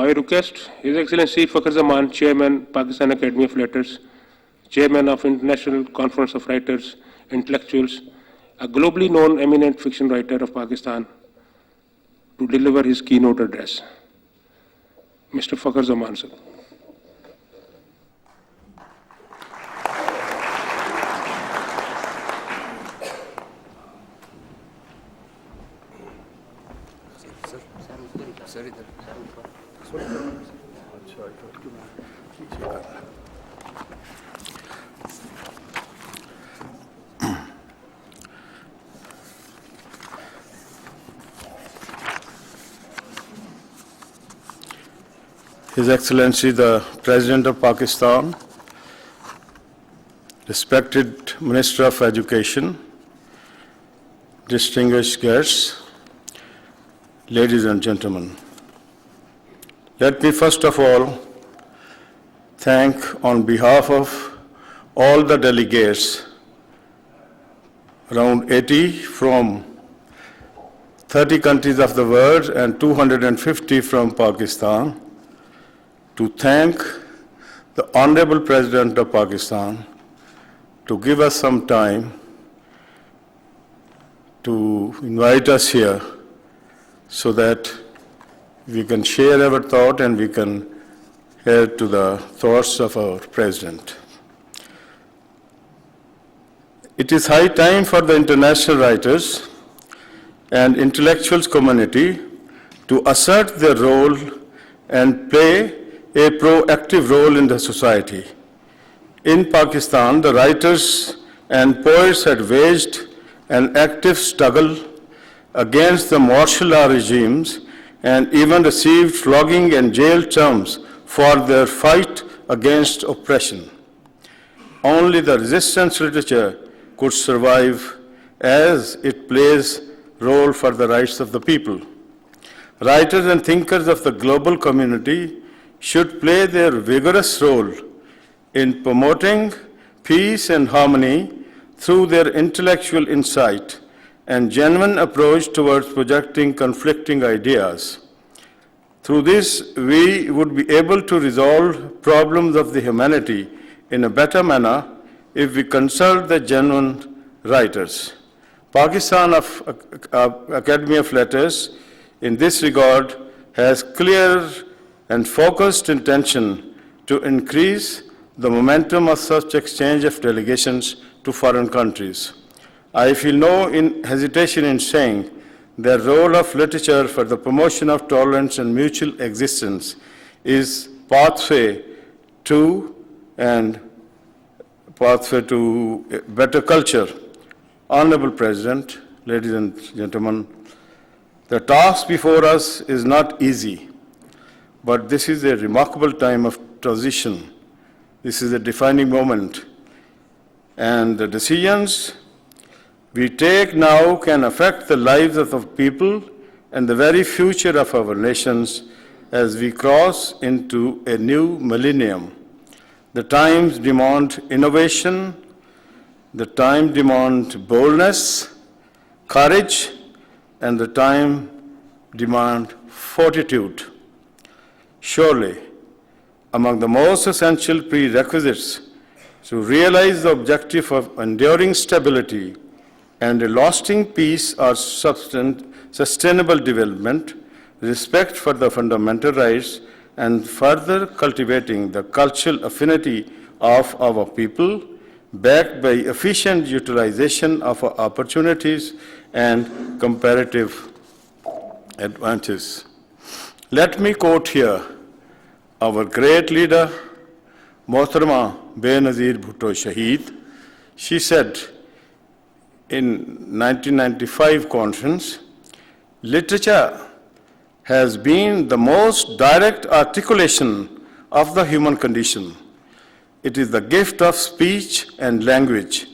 Now I request His Excellency Fakhar Zaman, Chairman, Pakistan Academy of Letters, Chairman of International Conference of Writers, Intellectuals, a globally known eminent fiction writer of Pakistan, to deliver his keynote address. Mr. Fakhar Zaman, sir. His Excellency the President of Pakistan, respected Minister of Education, distinguished guests, ladies and gentlemen. Let me first of all thank on behalf of all the delegates, around 80 from 30 countries of the world and 250 from Pakistan, to thank the Honorable President of Pakistan to give us some time to invite us here so that we can share our thought and we can hear to the thoughts of our President. It is high time for the international writers and intellectuals community to assert their role and play a proactive role in the society. In Pakistan, the writers and poets had waged an active struggle against the martial law regimes and even received flogging and jail terms for their fight against oppression. Only the resistance literature could survive as it plays a role for the rights of the people. Writers and thinkers of the global community should play their vigorous role in promoting peace and harmony through their intellectual insight and genuine approach towards projecting conflicting ideas. Through this, we would be able to resolve problems of the humanity in a better manner if we consult the genuine writers. Pakistan Academy of Letters, in this regard, has clear and focused intention to increase the momentum of such exchange of delegations to foreign countries. I feel no hesitation in saying the role of literature for the promotion of tolerance and mutual existence is pathway to better culture. Honorable President, ladies and gentlemen, the task before us is not easy. But this is a remarkable time of transition. This is a defining moment. And the decisions we take now can affect the lives of the people and the very future of our nations as we cross into a new millennium. The times demand innovation, the time demands boldness, courage, and the time demands fortitude. Surely, among the most essential prerequisites to realize the objective of enduring stability and a lasting peace are sustainable development, respect for the fundamental rights, and further cultivating the cultural affinity of our people, backed by efficient utilization of our opportunities and comparative advantages. Let me quote here our great leader, Mohtarama Benazir Bhutto Shaheed. She said in 1995 conference, literature has been the most direct articulation of the human condition. It is the gift of speech and language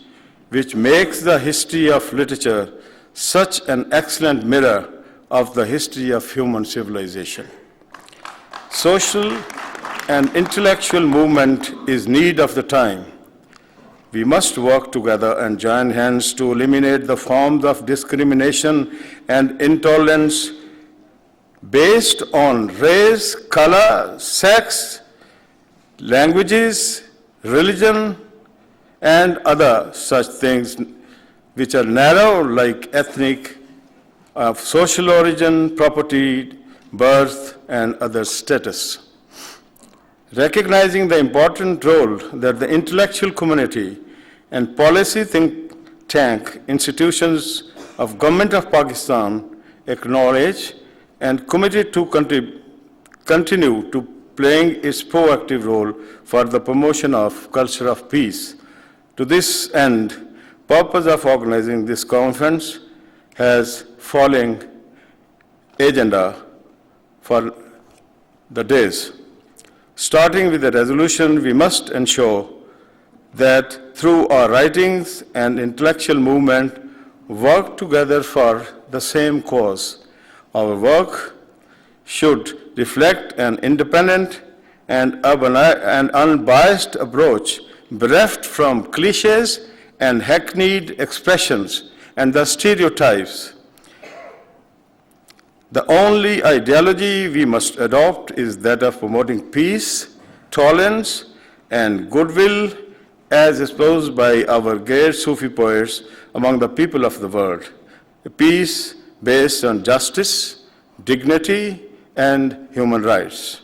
which makes the history of literature such an excellent mirror of the history of human civilization. Social and intellectual movement is need of the time. We must work together and join hands to eliminate the forms of discrimination and intolerance based on race, color, sex, languages, religion, and other such things which are narrow like ethnic, of social origin, property, birth, and other status. Recognizing the important role that the intellectual community and policy think tank institutions of Government of Pakistan acknowledge and committed to continue to playing its proactive role for the promotion of culture of peace. To this end, purpose of organizing this conference has following agenda for the days. Starting with the resolution, we must ensure that through our writings and intellectual movement, work together for the same cause. Our work should reflect an independent and unbiased approach, bereft from cliches and hackneyed expressions and the stereotypes. The only ideology we must adopt is that of promoting peace, tolerance, and goodwill as espoused by our great Sufi poets among the people of the world. A peace based on justice, dignity, and human rights.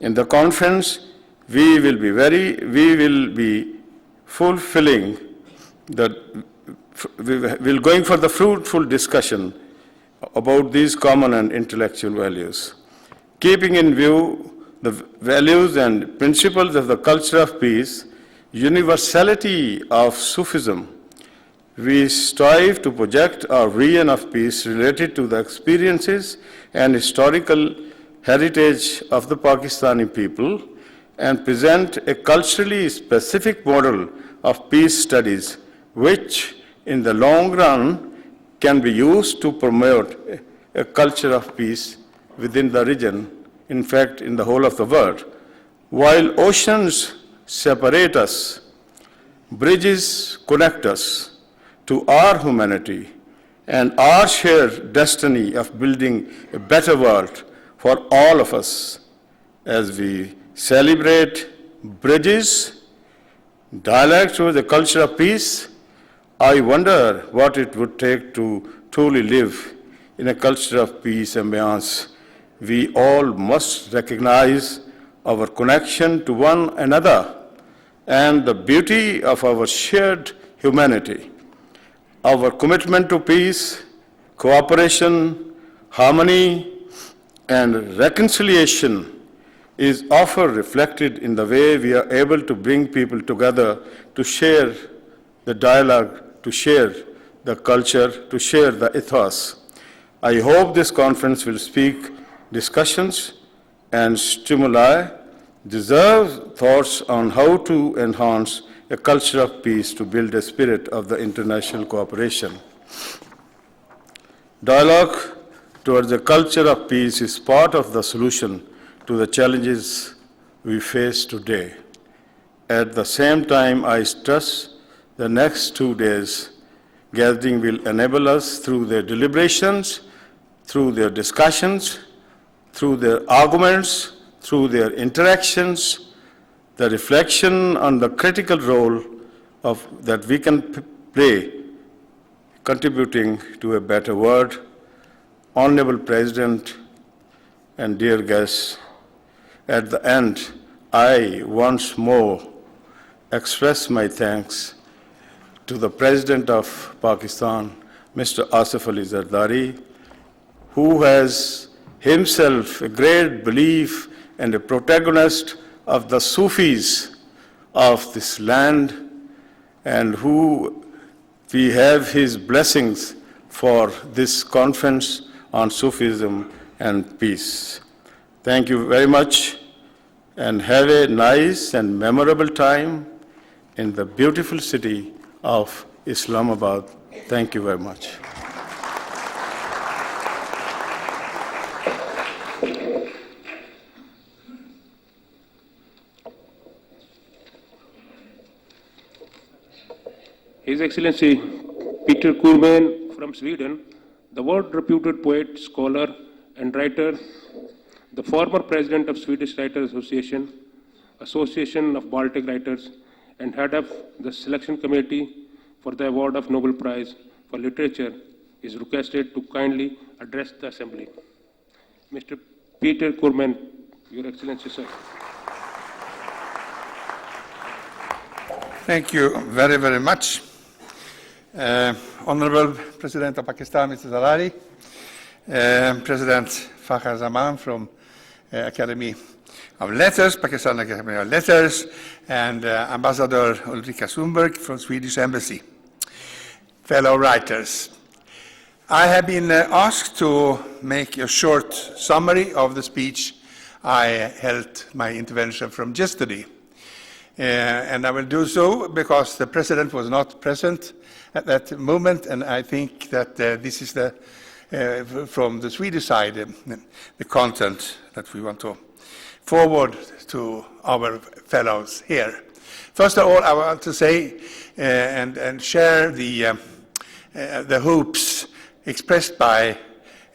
In the conference, we will be fulfilling we're going for the fruitful discussion about these common and intellectual values. Keeping in view the values and principles of the culture of peace, universality of Sufism, we strive to project our vision of peace related to the experiences and historical heritage of the Pakistani people and present a culturally specific model of peace studies, which in the long run can be used to promote a culture of peace within the region, in fact, in the whole of the world. While oceans separate us, bridges connect us to our humanity and our shared destiny of building a better world for all of us. As we celebrate bridges, dialogue through the culture of peace, I wonder what it would take to truly live in a culture of peace ambiance. We all must recognize our connection to one another and the beauty of our shared humanity. Our commitment to peace, cooperation, harmony, and reconciliation is often reflected in the way we are able to bring people together to share the dialogue, to share the culture, to share the ethos. I hope this conference will speak discussions and stimuli, deserve thoughts on how to enhance a culture of peace to build a spirit of the international cooperation. Dialogue towards a culture of peace is part of the solution to the challenges we face today. At the same time, I stress the next 2 days gathering will enable us through their deliberations, through their discussions, through their arguments, through their interactions, the reflection on the critical role that we can play contributing to a better world. Honorable President and dear guests, at the end, I once more express my thanks to the President of Pakistan, Mr. Asif Ali Zardari, who has himself a great belief and a protagonist of the Sufis of this land, and who we have his blessings for this conference on Sufism and peace. Thank you very much, and have a nice and memorable time in the beautiful city of Islamabad. Thank you very much. His Excellency Peter Curman from Sweden, the world-reputed poet, scholar, and writer, the former president of Swedish Writers Association, Association of Baltic Writers, and head of the selection committee for the award of Nobel Prize for Literature, is requested to kindly address the Assembly. Mr. Peter Curman, Your Excellency, sir. Thank you very, very much. Honorable President of Pakistan, Mr. Zardari, President Fakhar Zaman from Academy of Letters, Pakistan Academy of Letters, and Ambassador Ulrika Sundberg from Swedish Embassy, fellow writers. I have been asked to make a short summary of the speech I held my intervention from yesterday. And I will do so because the President was not present at that moment, and I think that this is from the Swedish side, the content that we want to forward to our fellows here. First of all, I want to say and share the hopes expressed by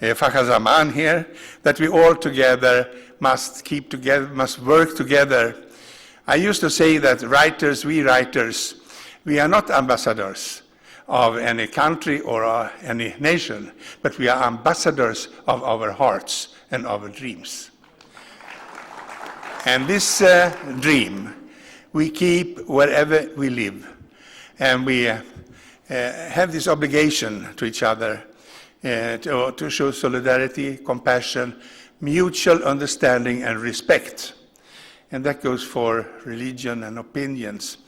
Fakhar Zaman here, that we all together must keep together, must work together. I used to say that we writers, we are not ambassadors of any country or any nation, but we are ambassadors of our hearts and our dreams. And this dream we keep wherever we live, and we have this obligation to each other to show solidarity, compassion, mutual understanding and respect. And that goes for religion and opinions.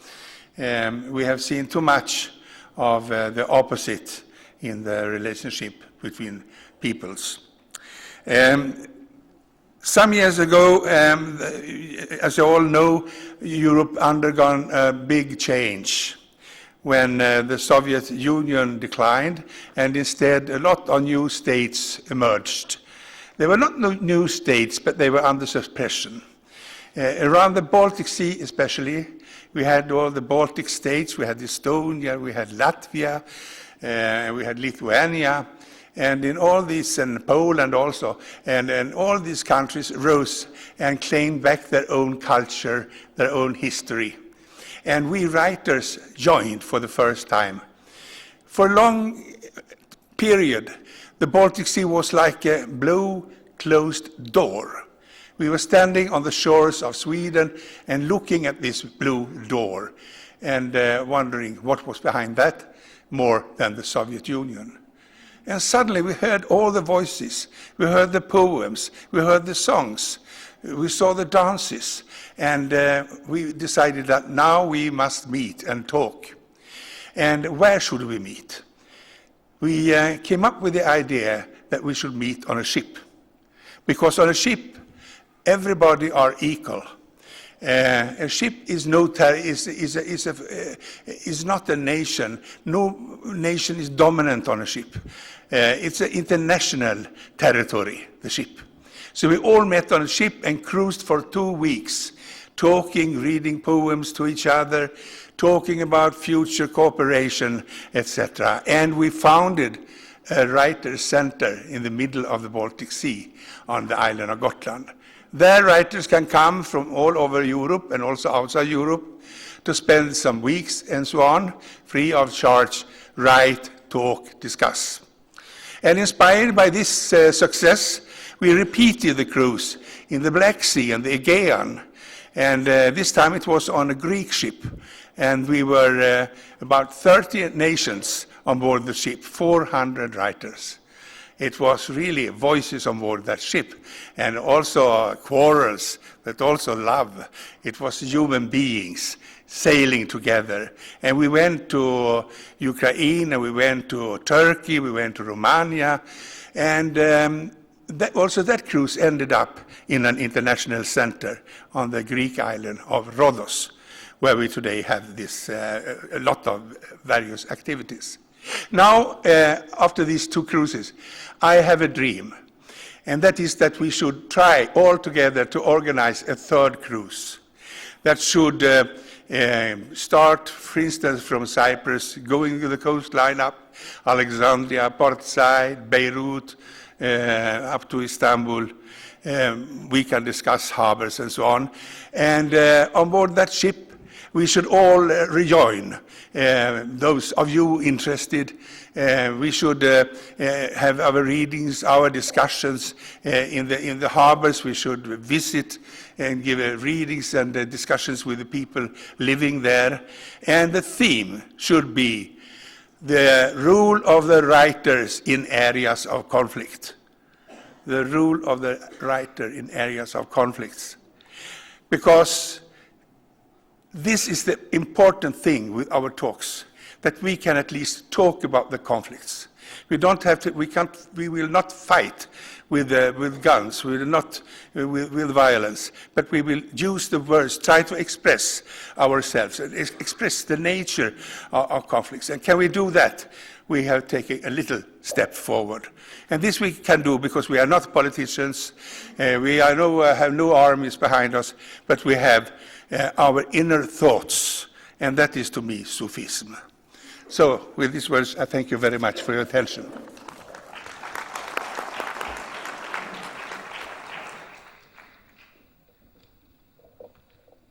We have seen too much of the opposite in the relationship between peoples. Some years ago, as you all know, Europe undergone a big change when the Soviet Union declined, and instead a lot of new states emerged. They were not new states, but they were under suppression. Around the Baltic Sea especially, we had all the Baltic states, we had Estonia, we had Latvia, we had Lithuania, and in all these, and Poland also, and all these countries rose and claimed back their own culture, their own history. And we writers joined for the first time. For a long period, the Baltic Sea was like a blue closed door. We were standing on the shores of Sweden and looking at this blue door and wondering what was behind that more than the Soviet Union. And suddenly we heard all the voices, we heard the poems, we heard the songs, we saw the dances, and we decided that now we must meet and talk. And where should we meet? We came up with the idea that we should meet on a ship. Because on a ship, everybody are equal. A ship is not a nation. No nation is dominant on a ship. It's an international territory, the ship. So we all met on a ship and cruised for 2 weeks, talking, reading poems to each other, talking about future cooperation, etc. And we founded a writers' center in the middle of the Baltic Sea on the island of Gotland. There, writers can come from all over Europe and also outside Europe to spend some weeks and so on, free of charge, write, talk, discuss. And inspired by this success, we repeated the cruise in the Black Sea and the Aegean. And this time it was on a Greek ship. And we were about 30 nations on board the ship, 400 writers. It was really voices on board that ship, and also quarrels, but also love. It was human beings sailing together. And we went to Ukraine, and we went to Turkey, we went to Romania, and that cruise ended up in an international center on the Greek island of Rhodos, where we today have this a lot of various activities. Now, after these 2 cruises, I have a dream, and that is that we should try all together to organize a 3rd cruise that should start, for instance, from Cyprus, going to the coastline up, Alexandria, Port Said, Beirut, up to Istanbul. We can discuss harbors and so on. And on board that ship, we should all rejoin. Those of you interested, we should have our readings, our discussions in the harbors. We should visit and give readings and discussions with the people living there. And the theme should be the rule of the writers in areas of conflict. The rule of the writer in areas of conflicts. Because this is the important thing with our talks, that we can at least talk about the conflicts. We don't have to, we will not fight with guns, we will not with violence, but we will use the words, try to express ourselves, express the nature of conflicts. And can we do that? We have taken a little step forward. And this we can do because we are not politicians, we have no armies behind us, but we have our inner thoughts, and that is to me Sufism. So with these words, I thank you very much for your attention.